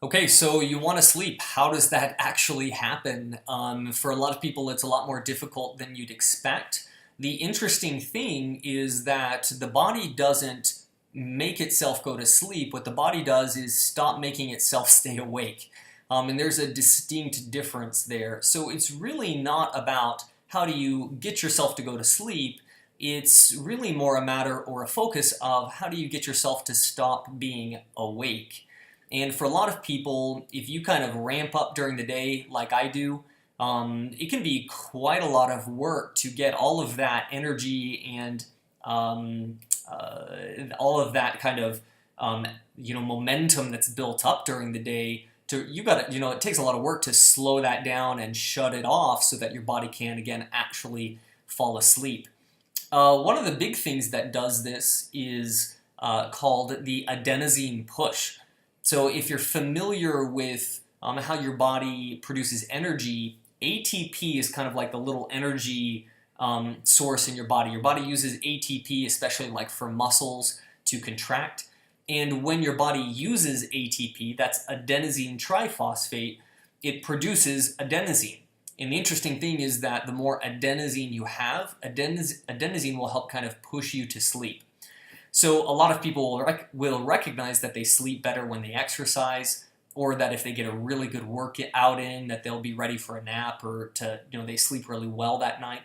Okay, so you want to sleep. How does that actually happen? For a lot of people, it's a lot more difficult than you'd expect. The interesting thing is that the body doesn't make itself go to sleep. What the body does is stop making itself stay awake. And there's a distinct difference there. So it's really not about how do you get yourself to go to sleep. It's really more a matter or a focus of how do you get yourself to stop being awake. And for a lot of people, if you kind of ramp up during the day like I do, it can be quite a lot of work to get all of that energy and all of that kind of momentum that's built up during the day. You got to, it takes a lot of work to slow that down and shut it off so that your body can again actually fall asleep. One of the big things that does this is called the adenosine push. So if you're familiar with how your body produces energy, ATP is kind of like the little energy source in your body. Your body uses ATP, especially like for muscles, to contract. And when your body uses ATP, that's adenosine triphosphate, it produces adenosine. And the interesting thing is that the more adenosine you have, adenosine will help kind of push you to sleep. So a lot of people will recognize that they sleep better when they exercise, or that if they get a really good workout in, that they'll be ready for a nap, or they sleep really well that night.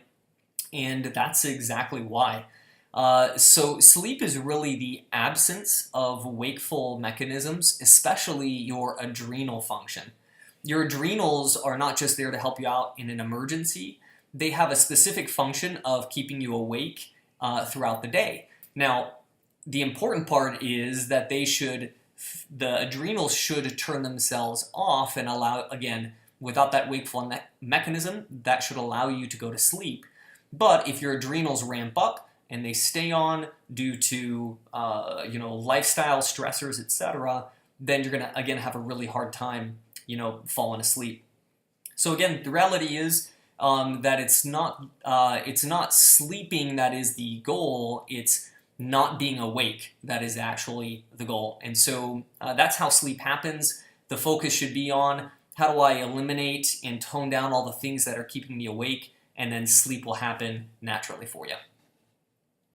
And that's exactly why. So sleep is really the absence of wakeful mechanisms, especially your adrenal function. Your adrenals are not just there to help you out in an emergency. They have a specific function of keeping you awake throughout the day. Now, the important part is that the adrenals should turn themselves off and allow, again, without that wakeful mechanism, that should allow you to go to sleep. But if your adrenals ramp up and they stay on due to lifestyle stressors, etc., then you're gonna again have a really hard time, falling asleep. So again, the reality is that it's not sleeping that is the goal. It's not being awake that is actually the goal. And so that's how sleep happens. The focus should be on how do I eliminate and tone down all the things that are keeping me awake, and then sleep will happen naturally for you.